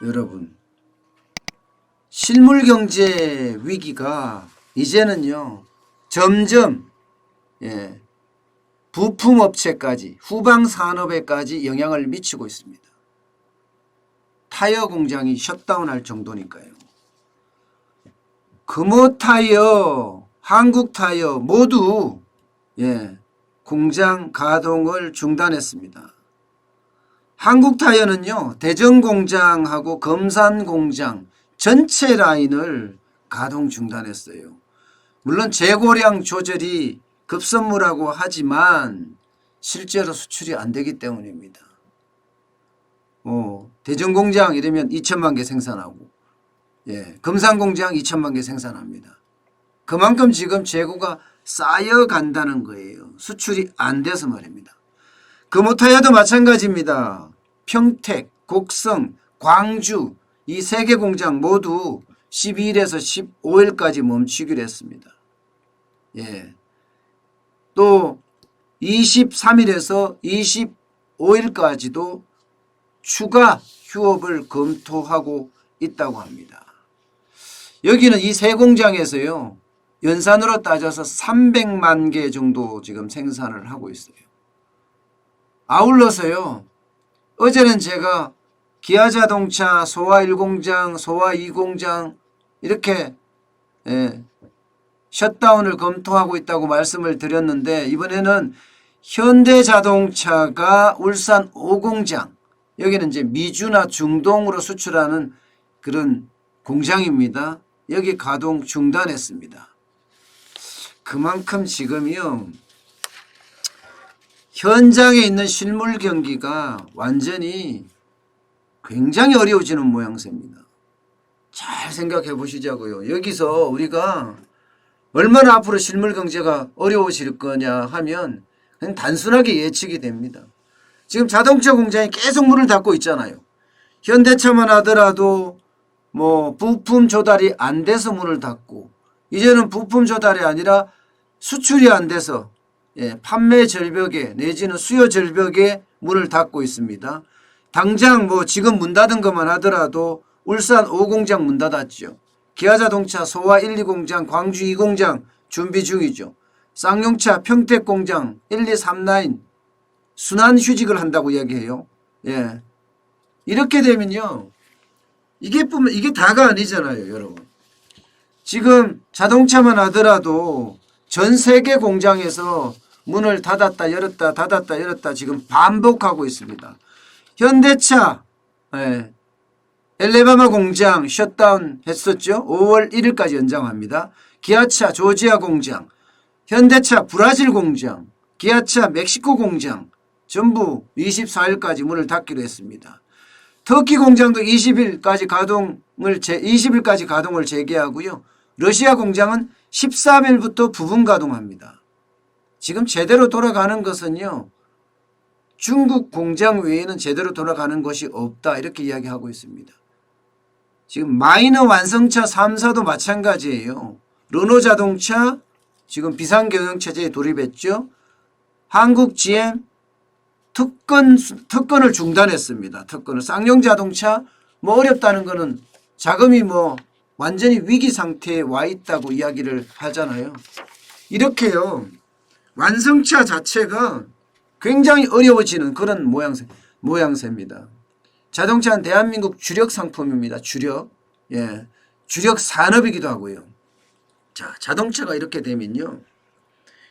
여러분, 실물경제 위기가 이제는요 점점 부품업체까지 후방산업에까지 영향을 미치고 있습니다. 타이어 공장이 셧다운할 정도니까요. 금호타이어, 한국타이어 모두 공장 가동을 중단했습니다. 한국타이어는요 대전공장하고 금산공장 전체 라인을 가동 중단했어요. 물론 재고량 조절이 급선무라고 하지만 실제로 수출이 안 되기 때문입니다. 대전공장 이러면 2천만 개 생산하고 금산공장 2천만 개 생산합니다. 그만큼 지금 재고가 쌓여간다는 거예요. 수출이 안 돼서 말입니다. 금호타이어도 마찬가지입니다. 평택, 곡성, 광주 이 세 개 공장 모두 12일에서 15일까지 멈추기로 했습니다. 또 23일에서 25일까지도 추가 휴업을 검토하고 있다고 합니다. 여기는 이 세 공장에서요 연산으로 따져서 300만 개 정도 지금 생산을 하고 있어요. 아울러서요 어제는 제가 기아자동차 소와 1공장, 소와 2공장 이렇게 셧다운을 검토하고 있다고 말씀을 드렸는데 이번에는 현대자동차가 울산 5공장 여기는 이제 미주나 중동으로 수출하는 그런 공장입니다. 여기 가동 중단했습니다. 그만큼 지금요 현장에 있는 실물 경기가 완전히 굉장히 어려워지는 모양새입니다. 잘 생각해 보시자고요. 여기서 우리가 얼마나 앞으로 실물 경제가 어려워질 거냐 하면 그냥 단순하게 예측이 됩니다. 지금 자동차 공장이 계속 문을 닫고 있잖아요. 현대차만 하더라도 뭐 부품 조달이 안 돼서 문을 닫고 이제는 부품 조달이 아니라 수출이 안 돼서 판매 절벽에 내지는 수요 절벽에 문을 닫고 있습니다. 당장 뭐 지금 문 닫은 것만 하더라도 울산 5공장 문 닫았죠. 기아자동차 소와 1, 2공장, 광주 2공장 준비 중이죠. 쌍용차 평택공장 1, 2, 3 라인 순환 휴직을 한다고 이야기해요. 이렇게 되면요. 이게 다가 아니잖아요, 여러분. 지금 자동차만 하더라도 전 세계 공장에서 문을 닫았다 열었다 닫았다 열었다 지금 반복하고 있습니다. 현대차 엘레바마 공장 셧다운 했었죠. 5월 1일까지 연장합니다. 기아차 조지아 공장, 현대차 브라질 공장, 기아차 멕시코 공장 전부 24일까지 문을 닫기로 했습니다. 터키 공장도 20일까지 가동을 재개하고요. 러시아 공장은 13일부터 부분 가동합니다. 지금 제대로 돌아가는 것은요. 중국 공장 외에는 제대로 돌아가는 것이 없다 이렇게 이야기하고 있습니다. 지금 마이너 완성차 3사도 마찬가지예요. 르노자동차 지금 비상경영체제에 돌입했죠. 한국 GM 특건을 중단했습니다. 특건을. 쌍용자동차 뭐 어렵다는 거는 자금이 뭐 완전히 위기 상태에 와 있다고 이야기를 하잖아요. 이렇게요. 완성차 자체가 굉장히 어려워지는 그런 모양새입니다. 자동차는 대한민국 주력 상품입니다. 주력 산업이기도 하고요. 자, 자동차가 이렇게 되면요.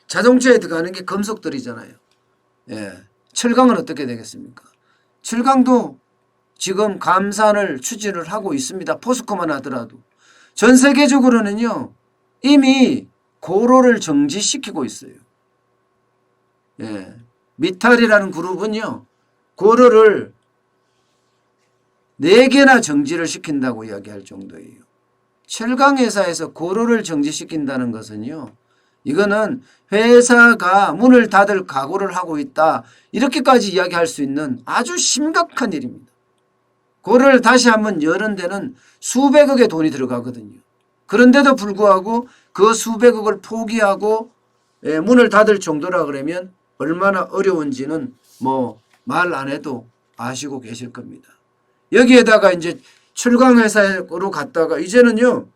자동차에 들어가는 게 금속들이잖아요. 철강은 어떻게 되겠습니까? 철강도 지금 감산을 추진을 하고 있습니다. 포스코만 하더라도. 전 세계적으로는요. 이미 고로를 정지시키고 있어요. 미탈이라는 그룹은요. 고로를 4개나 정지를 시킨다고 이야기할 정도예요. 철강회사에서 고로를 정지시킨다는 것은요. 이거는 회사가 문을 닫을 각오를 하고 있다. 이렇게까지 이야기할 수 있는 아주 심각한 일입니다. 고로를 다시 한번 여는 데는 수백억의 돈이 들어가거든요. 그런데도 불구하고 그 수백억을 포기하고 문을 닫을 정도라 그러면 얼마나 어려운지는 뭐 말 안 해도 아시고 계실 겁니다. 여기에다가 이제 철강 회사로 갔다가 이제는요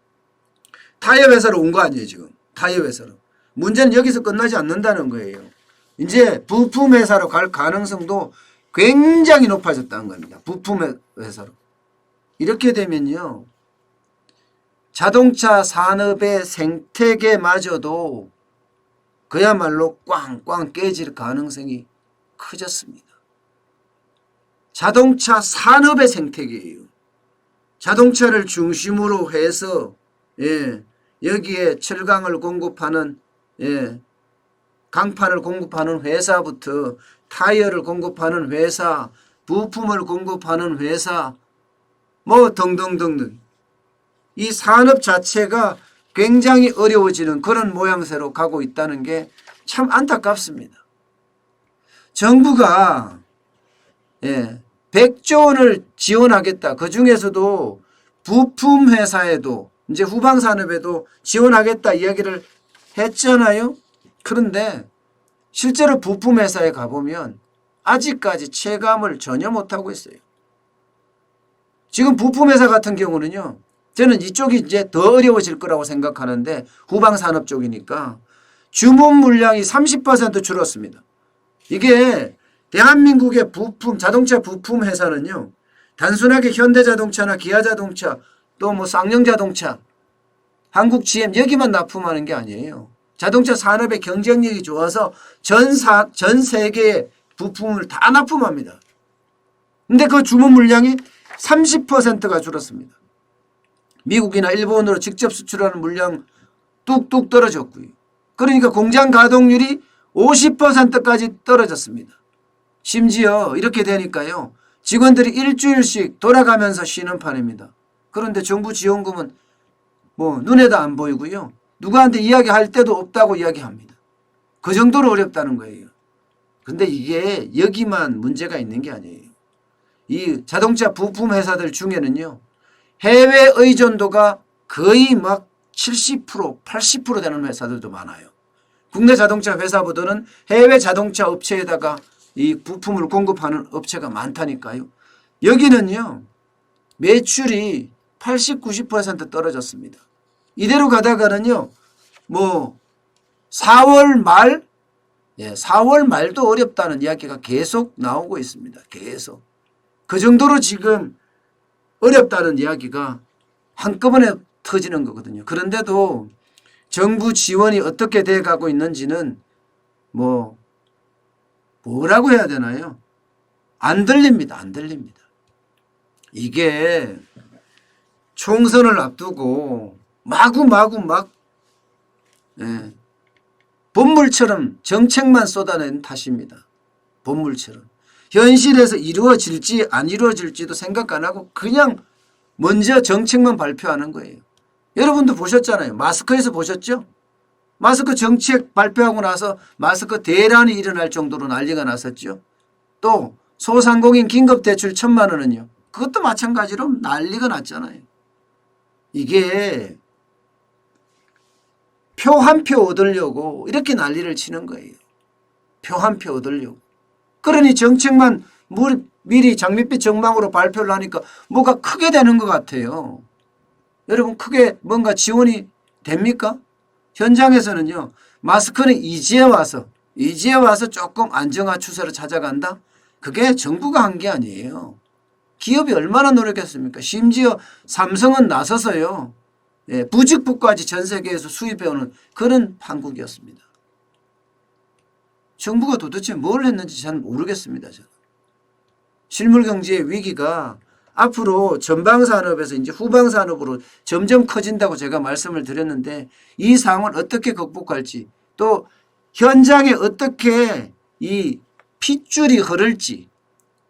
타이어 회사로 온 거 아니에요. 지금 타이어 회사로. 문제는 여기서 끝나지 않는다는 거예요. 이제 부품 회사로 갈 가능성도 굉장히 높아졌다는 겁니다. 부품 회사로. 이렇게 되면요 자동차 산업의 생태계마저도 그야말로 꽝꽝 깨질 가능성이 커졌습니다. 자동차 산업의 생태계예요. 자동차를 중심으로 해서 여기에 철강을 공급하는 강판을 공급하는 회사부터 타이어를 공급하는 회사, 부품을 공급하는 회사 뭐 등등등등 이 산업 자체가 굉장히 어려워지는 그런 모양새로 가고 있다는 게 참 안타깝습니다. 정부가 100조 원을 지원하겠다. 그중에서도 부품 회사에도 이제 후방 산업에도 지원하겠다 이야기를 했잖아요. 그런데 실제로 부품 회사에 가보면 아직까지 체감을 전혀 못하고 있어요. 지금 부품 회사 같은 경우는요. 저는 이쪽이 이제 더 어려워질 거라고 생각하는데 후방 산업 쪽이니까 주문 물량이 30% 줄었습니다. 이게 대한민국의 부품 자동차 부품 회사는요. 단순하게 현대자동차나 기아자동차 또 뭐 쌍용자동차 한국 GM 여기만 납품하는 게 아니에요. 자동차 산업의 경쟁력이 좋아서 전 세계의 부품을 다 납품합니다. 근데 그 주문 물량이 30%가 줄었습니다. 미국이나 일본으로 직접 수출하는 물량 뚝뚝 떨어졌고요. 그러니까 공장 가동률이 50%까지 떨어졌습니다. 심지어 이렇게 되니까요. 직원들이 일주일씩 돌아가면서 쉬는 판입니다. 그런데 정부 지원금은 뭐 눈에도 안 보이고요. 누구한테 이야기할 때도 없다고 이야기합니다. 그 정도로 어렵다는 거예요. 근데 이게 여기만 문제가 있는 게 아니에요. 이 자동차 부품 회사들 중에는요. 해외 의존도가 거의 막 70%, 80% 되는 회사들도 많아요. 국내 자동차 회사보다는 해외 자동차 업체에다가 이 부품을 공급하는 업체가 많다니까요. 여기는요. 매출이 80, 90% 떨어졌습니다. 이대로 가다가는요. 뭐 4월 말 4월 말도 어렵다는 이야기가 계속 나오고 있습니다. 계속. 그 정도로 지금 어렵다는 이야기가 한꺼번에 터지는 거거든요. 그런데도 정부 지원이 어떻게 돼가고 있는지는 뭐라고 해야 되나요? 안 들립니다. 안 들립니다. 이게 총선을 앞두고 마구마구 막 본물처럼 정책만 쏟아낸 탓입니다. 본물처럼. 현실에서 이루어질지 안 이루어질지도 생각 안 하고 그냥 먼저 정책만 발표하는 거예요. 여러분도 보셨잖아요. 마스크에서 보셨죠? 마스크 정책 발표하고 나서 마스크 대란이 일어날 정도로 난리가 났었죠. 또 소상공인 긴급대출 1,000만 원은요. 그것도 마찬가지로 난리가 났잖아요. 이게 표 한 표 얻으려고 이렇게 난리를 치는 거예요. 표 한 표 얻으려고. 그러니 정책만 미리 장밋빛 전망으로 발표를 하니까 뭐가 크게 되는 것 같아요. 여러분 크게 뭔가 지원이 됩니까? 현장에서는요. 마스크는 이제 와서 조금 안정화 추세로 찾아간다? 그게 정부가 한 게 아니에요. 기업이 얼마나 노력했습니까? 심지어 삼성은 나서서요. 부직포까지 전 세계에서 수입해오는 그런 판국이었습니다. 정부가 도대체 뭘 했는지 잘 모르겠습니다. 저는. 실물경제의 위기가 앞으로 전방산업에서 이제 후방산업으로 점점 커진다고 제가 말씀을 드렸는데 이 상황을 어떻게 극복할지 또 현장에 어떻게 이 핏줄이 흐를지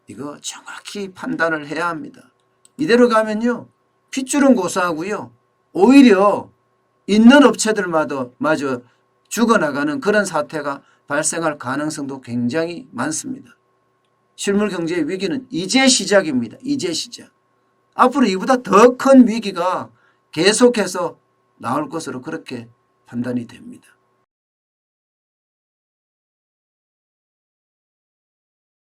이거 정확히 판단을 해야 합니다. 이대로 가면요. 핏줄은 고사하고요. 오히려 있는 업체들마저 죽어나가는 그런 사태가 발생할 가능성도 굉장히 많습니다. 실물경제의 위기는 이제 시작입니다. 이제 시작. 앞으로 이보다 더 큰 위기가 계속해서 나올 것으로 그렇게 판단이 됩니다.